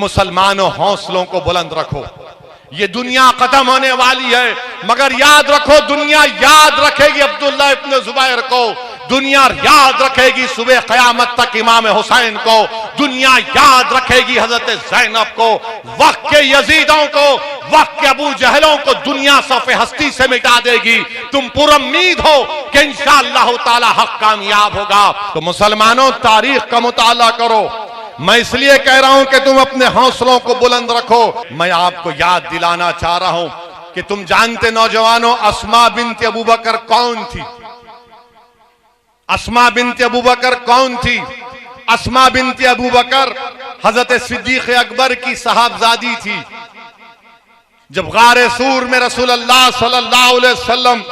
मुसलमानों हौसलों को बुलंद रखो। ये दुनिया खत्म होने वाली है, मगर याद रखो दुनिया याद रखेगी अब्दुल्ला इब्न जुबैर को, दुनिया याद रखेगी सुबह क़यामत तक इमाम हुसैन को, दुनिया याद रखेगी हजरत ज़ैनब को, वक्त के यजीदों को, वक्त के अबू जहलों को दुनिया सफ़े हस्ती से मिटा देगी। तुम पुरउम्मीद हो कि इंशाअल्लाह ताला हक कामयाब होगा। तो मुसलमानों तारीख का मुताला करो। मैं इसलिए कह रहा हूं कि तुम अपने हौसलों को बुलंद रखो। मैं आपको याद दिलाना चाह रहा हूं कि तुम जानते नौजवानों, अस्मा बिन्त अबू बकर कौन थी? अस्मा बिन्त अबू बकर कौन थी? अस्मा बिन्त अबू बकर हजरत सिद्दीक अकबर की साहबजादी थी। जब गारे सूर में रसूलुल्लाह सल्लल्लाहु अलैहि वसल्लम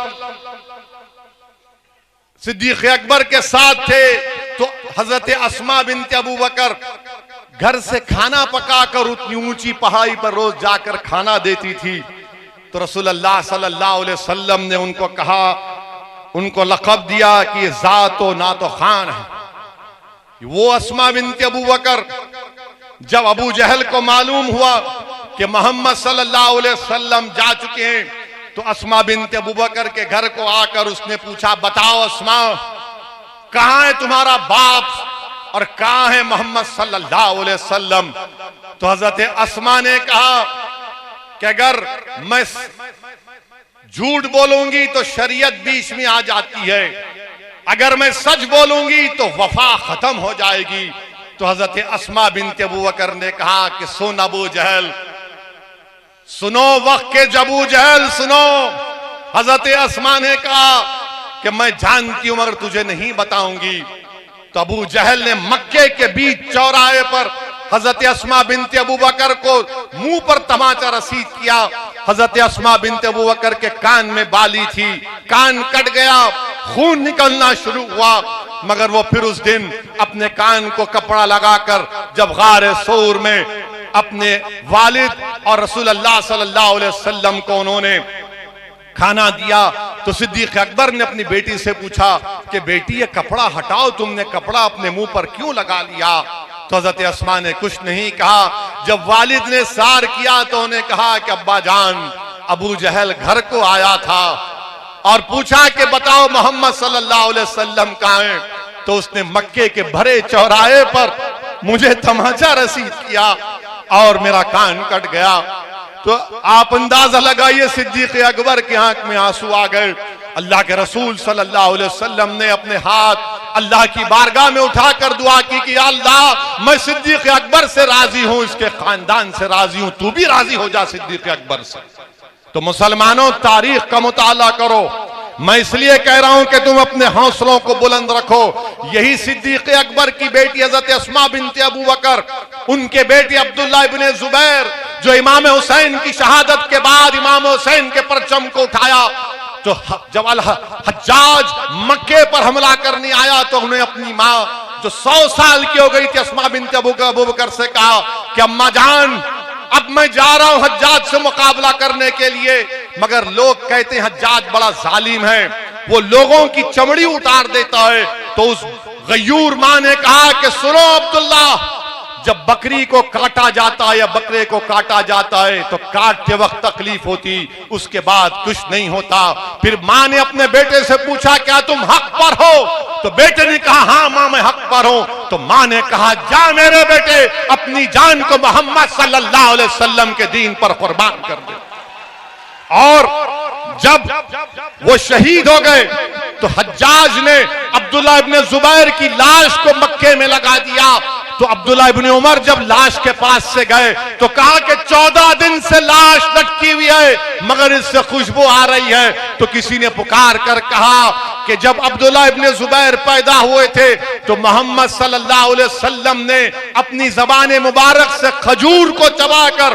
सिद्दीक अकबर के साथ थे, तो हजरत अस्मा बिन्त अबू बकर घर से खाना पकाकर उतनी ऊंची पहाड़ी पर रोज जाकर खाना देती थी। तो रसूलुल्लाह सल्लल्लाहु अलैहि वसल्लम ने उनको कहा, उनको लक़ब दिया कि ये ज़ातो ना तो खान है। वो अस्मा बिन्त अबू बकर, जब अबू जहल को मालूम हुआ कि मोहम्मद सल्लल्लाहु अलैहि वसल्लम जा चुके हैं, तो अस्मा बिन्त अबू बकर के घर को आकर उसने पूछा, बताओ अस्मा, कहां है तुम्हारा बाप और कहां है मोहम्मद सल्लल्लाहु अलैहि वसल्लम? तो हजरत अस्मा ने कहा कि अगर मैं झूठ बोलूंगी तो शरीयत बीच में आ जाती है, अगर मैं सच बोलूंगी तो वफा खत्म हो जाएगी। तो हजरत अस्मा बिन्त अबू बकर ने कहा कि सुन अबू जहल, सुनो वक्त के अबू जहल सुनो। हजरत अस्मा ने कहा कि मैं जानती हूं मगर तुझे नहीं बताऊंगी। तो अबू जहल ने मक्के के बीच चौराहे पर हजरत अस्मा बिन्त अबू बकर को मुंह पर तमाचा रसीद किया। हजरत अस्मा बिन्त अबू बकर के कान में बाली थी, कान कट गया, खून निकलना शुरू हुआ, मगर वो फिर उस दिन अपने कान को कपड़ा लगाकर जब गारे सूर में अपने वालिद और रसूलुल्लाह सल्लल्लाहु अलैहि वसल्लम को उन्होंने खाना दिया, तो सिद्दीक अकबर ने अपनी बेटी से पूछा कि बेटी ये कपड़ा हटाओ, तुमने कपड़ा अपने मुंह पर क्यों लगा लिया? तो हजरत अस्मा ने कुछ नहीं कहा। जब वालिद ने सार किया तो उन्हें कहा कि अब्बा जान, अबू जहल घर को आया था और पूछा कि बताओ मोहम्मद सल्लल्लाहु अलैहि वसल्लम कहां हैं? तो उसने मक्के के भरे चौराहे पर मुझे तमाचा रसीद किया और मेरा कान कट गया। तो आप अंदाजा लगाइए, सिद्दीक अकबर की आंख में आंसू आ गए। अल्लाह के रसूल सल्लल्लाहु अलैहि वसल्लम ने अपने हाथ अल्लाह की बारगाह में उठाकर दुआ की कि अल्लाह, मैं सिद्दीक अकबर से राजी हूं, इसके खानदान से राजी हूं, तू भी राजी हो जा सिद्दीक अकबर से। तो मुसलमानों तारीख का मुताला करो। मैं इसलिए कह रहा हूं कि तुम अपने हौसलों को बुलंद रखो। यही सिद्दीक अकबर की बेटी हजरत अस्मा बिन्त अबू बकर, उनके बेटे अब्दुल्ला इब्न जुबैर, जो इमाम हुसैन की शहादत के बाद इमाम हुसैन के परचम को उठाया, तो जब हज्जाज मक्के पर हमला करने आया तो उन्हें अपनी माँ जो 100 साल की हो गई थी अस्मा बिन्त अबू बकर से कहा कि अम्मा जान, अब मैं जा रहा हूं हज्जाज से मुकाबला करने के लिए, मगर लोग कहते हैं हज्जाज बड़ा जालिम है, वो लोगों की चमड़ी उतार देता है। तो उस गयूर मां ने कहा कि सुनो अब्दुल्ला, जब बकरी को काटा जाता है या बकरे को काटा जाता है तो काटते वक्त तकलीफ होती, उसके बाद कुछ नहीं होता। फिर मां ने अपने बेटे से पूछा क्या तुम हक पर हो? तो बेटे ने कहा हाँ मां मैं हक पर हूं। तो मां ने कहा जा मेरे बेटे, अपनी जान को मोहम्मद सल्लल्लाहु अलैहि वसल्लम के दीन पर कुर्बान कर दे। और जब वो शहीद हो गए तो हज्जाज ने अब्दुल्ला इब्न जुबैर की लाश को मक्के में लगा दिया। तो अब्दुल्ला इब्न उमर जब लाश के पास से गए तो कहा कि 14 दिन से लाश लटकी हुई है मगर इससे खुशबू आ रही है। तो किसी ने पुकार कर कहा कि जब अब्दुल्ला इब्न जुबैर पैदा हुए थे तो मोहम्मद सल्लल्लाहु अलैहि वसल्लम ने अपनी ज़बान मुबारक से खजूर को चबाकर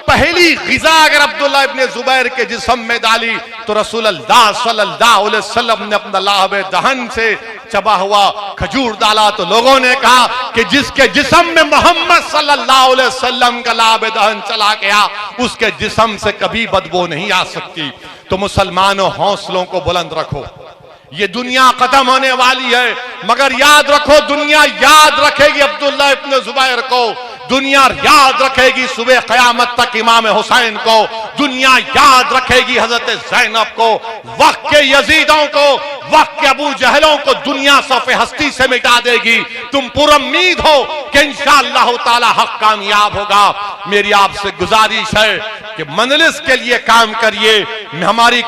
पहली ग़िज़ा अगर अब्दुल्ला इब्न जुबैर के जिस्म में डाली तो रसूलुल्लाह सल्लल्लाहु अलैहि वसल्लम ने अपना लाहब दहन से चबा हुआ खजूर डाला। तो लोगों ने कहा कि जिसके जिस्म में मोहम्मद सल्लल्लाहु अलैहि वसल्लम का लाहब दहन चला गया उसके जिस्म से कभी बदबू नहीं आ सकती। तो मुसलमानों हौसलों को बुलंद रखो। ये दुनिया खत्म होने वाली है मगर याद रखो दुनिया याद रखेगी अब्दुल्ला इब्न जुबैर को, दुनिया याद रखेगी सुबह क़यामत तक इमाम हुसैन को, दुनिया याद रखेगी हजरत ज़ैनब को, वक्त के यजीदों को, वक्त के अबू जहलों को दुनिया सफ़े हस्ती से मिटा देगी। तुम पुरुम्मीद हो कि इंशाअल्लाह ताला हक कामयाब होगा। मेरी आपसे गुजारिश है कि मंजिल के लिए काम करिए। हमारी